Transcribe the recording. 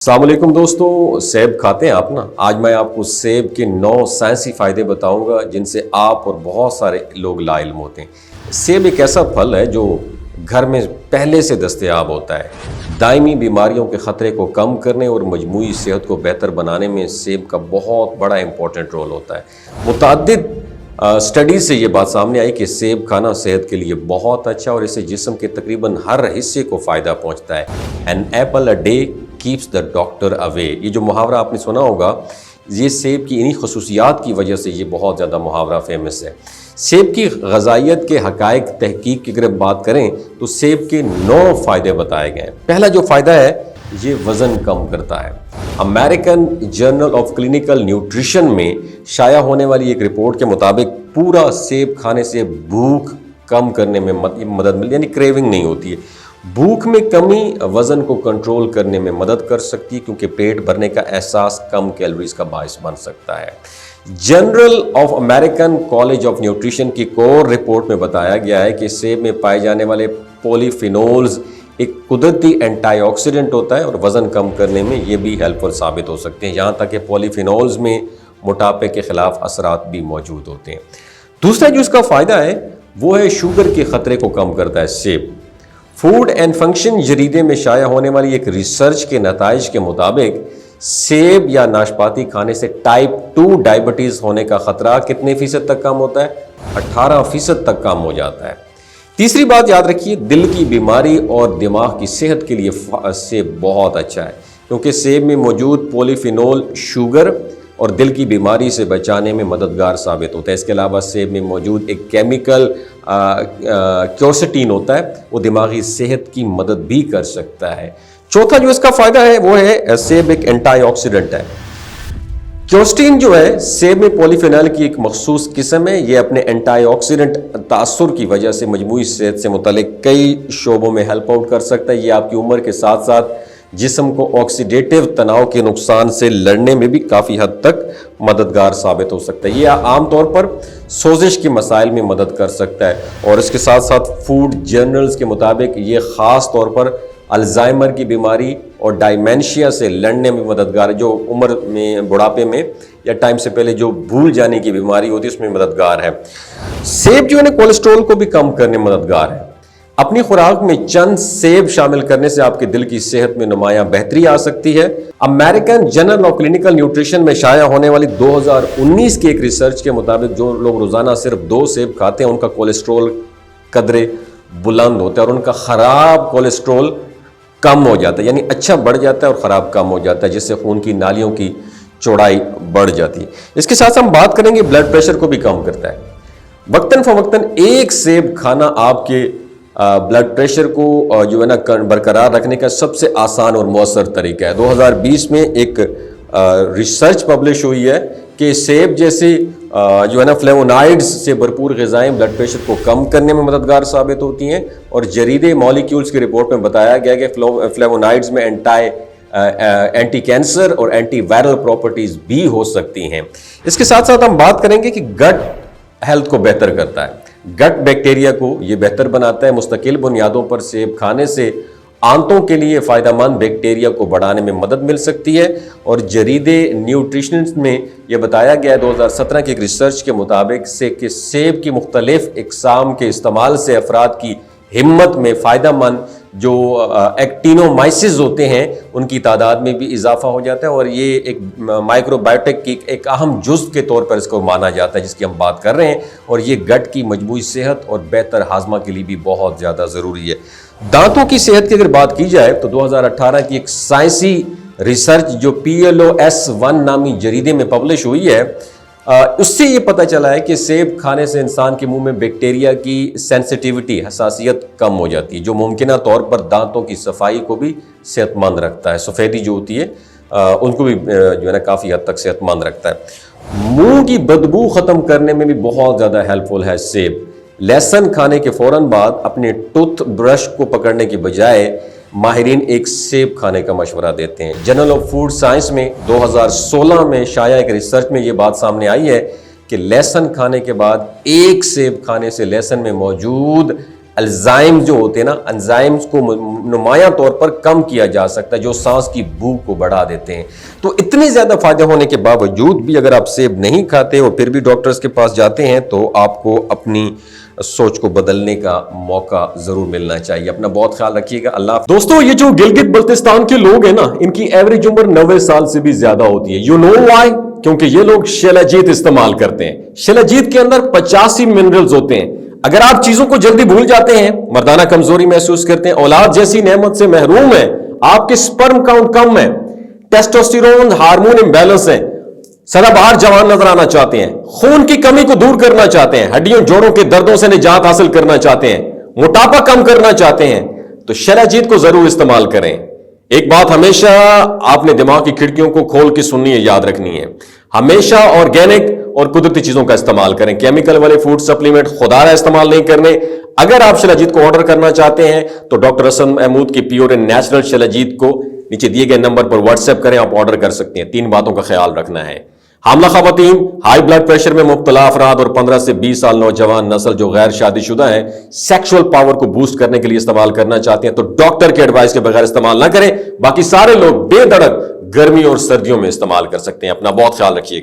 السلام علیکم دوستو، سیب کھاتے ہیں آپ نا؟ آج میں آپ کو سیب کے 9 سائنسی فائدے بتاؤں گا جن سے آپ اور بہت سارے لوگ لا علم ہوتے ہیں۔ سیب ایک ایسا پھل ہے جو گھر میں پہلے سے دستیاب ہوتا ہے۔ دائمی بیماریوں کے خطرے کو کم کرنے اور مجموعی صحت کو بہتر بنانے میں سیب کا بہت بڑا امپورٹنٹ رول ہوتا ہے۔ متعدد اسٹڈیز سے یہ بات سامنے آئی کہ سیب کھانا صحت کے لیے بہت اچھا اور اسے جسم کے تقریباً ہر حصے کو فائدہ پہنچتا ہے۔ An apple a day keeps the doctor away، یہ جو محاورہ آپ نے سنا ہوگا، یہ سیب کی انہی خصوصیات کی وجہ سے یہ بہت زیادہ محاورہ فیمس ہے۔ سیب کی غذائیت کے حقائق تحقیق کی اگر بات کریں تو سیب کے 9 فائدے بتائے گئے ہیں۔ پہلا جو فائدہ ہے یہ وزن کم کرتا ہے۔ American journal of clinical nutrition میں شائع ہونے والی ایک رپورٹ کے مطابق پورا سیب کھانے سے بھوک کم کرنے میں مدد ملتی ہے، یعنی کریونگ نہیں ہوتی ہے۔ بھوک میں کمی وزن کو کنٹرول کرنے میں مدد کر سکتی ہے کیونکہ پیٹ بھرنے کا احساس کم کیلوریز کا باعث بن سکتا ہے۔ Journal of American college of nutrition کی کور رپورٹ میں بتایا گیا ہے کہ سیب میں پائے جانے والے پولی فینولز ایک قدرتی اینٹی آکسیڈنٹ ہوتا ہے اور وزن کم کرنے میں یہ بھی ہیلپ فل ثابت ہو سکتے ہیں، یہاں تک کہ پولی فینولز میں موٹاپے کے خلاف اثرات بھی موجود ہوتے ہیں۔ دوسرا جو اس کا فائدہ ہے وہ ہے شوگر کے خطرے کو کم کرتا ہے سیب۔ فوڈ اینڈ فنکشن جریدے میں شائع ہونے والی ایک ریسرچ کے نتائج کے مطابق سیب یا ناشپاتی کھانے سے ٹائپ 2 ڈائبٹیز ہونے کا خطرہ کتنے فیصد تک کم ہوتا ہے؟ 18% تک کم ہو جاتا ہے۔ تیسری بات یاد رکھیے، دل کی بیماری اور دماغ کی صحت کے لیے سیب بہت اچھا ہے کیونکہ سیب میں موجود پولی فینول شوگر اور دل کی بیماری سے بچانے میں مددگار ثابت ہوتا ہے۔ اس کے علاوہ سیب میں موجود ایک کیمیکل کیورسٹین ہوتا ہے، وہ دماغی صحت کی مدد بھی کر سکتا ہے۔ چوتھا جو اس کا فائدہ ہے وہ ہے سیب ایک اینٹی آکسیڈنٹ ہے۔ کیورسٹین جو ہے سیب میں پولی فینول کی ایک مخصوص قسم ہے، یہ اپنے اینٹی آکسیڈنٹ تاثر کی وجہ سے مجموعی صحت سے متعلق کئی شعبوں میں ہیلپ آؤٹ کر سکتا ہے۔ یہ آپ کی عمر کے ساتھ ساتھ جسم کو آکسیڈیٹیو تناؤ کے نقصان سے لڑنے میں بھی کافی حد تک مددگار ثابت ہو سکتا ہے۔ یہ عام طور پر سوزش کے مسائل میں مدد کر سکتا ہے اور اس کے ساتھ ساتھ فوڈ جرنلز کے مطابق یہ خاص طور پر الزائمر کی بیماری اور ڈائمینشیا سے لڑنے میں مددگار ہے، جو عمر میں بڑھاپے میں یا ٹائم سے پہلے جو بھول جانے کی بیماری ہوتی ہے اس میں مددگار ہے۔ سیب جو ہے کولیسٹرول کو بھی کم کرنے میں مددگار ہے۔ اپنی خوراک میں چند سیب شامل کرنے سے آپ کے دل کی صحت میں نمایاں بہتری آ سکتی ہے۔ American journal of clinical nutrition میں شائع ہونے والی 2019 کی ایک ریسرچ کے مطابق جو لوگ روزانہ صرف 2 سیب کھاتے ہیں ان کا کولیسٹرول قدرے بلند ہوتا ہے اور ان کا خراب کولیسٹرول کم ہو جاتا ہے، یعنی اچھا بڑھ جاتا ہے اور خراب کم ہو جاتا ہے، جس سے خون کی نالیوں کی چوڑائی بڑھ جاتی ہے۔ اس کے ساتھ ہم بات کریں گے بلڈ پریشر کو بھی کم کرتا ہے۔ وقتاً فوقتاً ایک سیب کھانا آپ کے بلڈ پریشر کو جو ہے نا برقرار رکھنے کا سب سے آسان اور مؤثر طریقہ ہے۔ 2020 میں ایک ریسرچ پبلش ہوئی ہے کہ سیب جیسے جو ہے نا فلیوونائڈز سے بھرپور غذائیں بلڈ پریشر کو کم کرنے میں مددگار ثابت ہوتی ہیں اور جریدے مالیکیولز کی رپورٹ میں بتایا گیا کہ فلیوونائڈز میں اینٹی کینسر اور اینٹی وائرل پراپرٹیز بھی ہو سکتی ہیں۔ اس کے ساتھ ساتھ ہم بات کریں گے کہ گٹ ہیلتھ کو بہتر کرتا ہے، گٹ بیکٹیریا کو یہ بہتر بناتا ہے۔ مستقل بنیادوں پر سیب کھانے سے آنتوں کے لیے فائدہ مند بیکٹیریا کو بڑھانے میں مدد مل سکتی ہے اور جریدے نیوٹریشن میں یہ بتایا گیا ہے 2017 کی ایک ریسرچ کے مطابق سے کہ سیب کی مختلف اقسام کے استعمال سے افراد کی ہمت میں فائدہ مند جو ایکٹینومائسز ہوتے ہیں ان کی تعداد میں بھی اضافہ ہو جاتا ہے اور یہ ایک مائکرو بایوٹک کی ایک اہم جزو کے طور پر اس کو مانا جاتا ہے جس کی ہم بات کر رہے ہیں، اور یہ گٹ کی مجموعی صحت اور بہتر ہاضمہ کے لیے بھی بہت زیادہ ضروری ہے۔ دانتوں کی صحت کی اگر بات کی جائے تو 2018 کی ایک سائنسی ریسرچ جو PLOS1 نامی جریدے میں پبلش ہوئی ہے، اس سے یہ پتہ چلا ہے کہ سیب کھانے سے انسان کے منہ میں بیکٹیریا کی سینسٹیوٹی حساسیت کم ہو جاتی ہے، جو ممکنہ طور پر دانتوں کی صفائی کو بھی صحت مند رکھتا ہے، سفیدی جو ہوتی ہے ان کو بھی جو ہے نا کافی حد تک صحت مند رکھتا ہے۔ منہ کی بدبو ختم کرنے میں بھی بہت زیادہ ہیلپ فل ہے سیب۔ لہسن کھانے کے فوراً بعد اپنے ٹوتھ برش کو پکڑنے کی بجائے ماہرین ایک سیب کھانے کا مشورہ دیتے ہیں۔ جرنل آف فوڈ سائنس میں 2016 میں شائع ایک ریسرچ میں یہ بات سامنے آئی ہے کہ لہسن کھانے کے بعد ایک سیب کھانے سے لہسن میں موجود الزائم جو ہوتے ہیں نا، انزائمز کو نمایاں طور پر کم کیا جا سکتا ہے جو سانس کی بو کو بڑھا دیتے ہیں. تو اتنے زیادہ فائدے ہونے کے باوجود بھی اگر آپ سیب نہیں کھاتے اور پھر بھی ڈاکٹرز کے پاس جاتے ہیں تو آپ کو اپنی سوچ کو بدلنے کا موقع ضرور ملنا چاہیے. اپنا بہت خیال رکھیے گا. اللہ دوستو، یہ جو گلگت بلتستان کے لوگ ہیں نا، ان کی ایوریج عمر 90 سال سے بھی زیادہ ہوتی ہے. You know why? کیونکہ یہ لوگ شیلاجیت استعمال کرتے ہیں. شیلاجیت کے اندر 85 منرلز ہوتے ہیں. اگر آپ چیزوں کو جلدی بھول جاتے ہیں، مردانہ کمزوری محسوس کرتے ہیں، اولاد جیسی نعمت سے محروم ہیں، آپ کے سپرم کاؤنٹ کم ہے، ٹیسٹوسٹیرون ہارمون امبیلنس ہے، سدا بہار جوان نظر آنا چاہتے ہیں، خون کی کمی کو دور کرنا چاہتے ہیں، ہڈیوں جوڑوں کے دردوں سے نجات حاصل کرنا چاہتے ہیں، موٹاپا کم کرنا چاہتے ہیں، تو شیلاجیت کو ضرور استعمال کریں. ایک بات ہمیشہ آپ نے دماغ کی کھڑکیوں کو کھول کے سننی ہے، یاد رکھنی ہے. ہمیشہ آرگینک اور قدرتی چیزوں کا استعمال کریں. کیمیکل والے فوڈ سپلیمنٹ خدا رہا استعمال نہیں کرنے. اگر آپ شیلاجیت کو آرڈر کرنا چاہتے ہیں تو ڈاکٹر حسن محمود کی پیور اینڈ نیچرل شیلاجیت کو نیچے دیے گئے نمبر پر واٹس ایپ کریں. آپ آرڈر کر سکتے ہیں. 3 باتوں کا خیال رکھنا ہے: حاملہ خواتین، ہائی بلڈ پریشر میں مبتلا افراد اور 15 سے 20 سال نوجوان نسل جو غیر شادی شدہ ہیں، سیکشول پاور کو بوسٹ کرنے کے لیے استعمال کرنا چاہتے ہیں تو ڈاکٹر کے ایڈوائس کے بغیر استعمال نہ کریں. باقی سارے لوگ بے دھڑک گرمی اور سردیوں میں استعمال کر سکتے ہیں. اپنا بہت خیال رکھیے گا.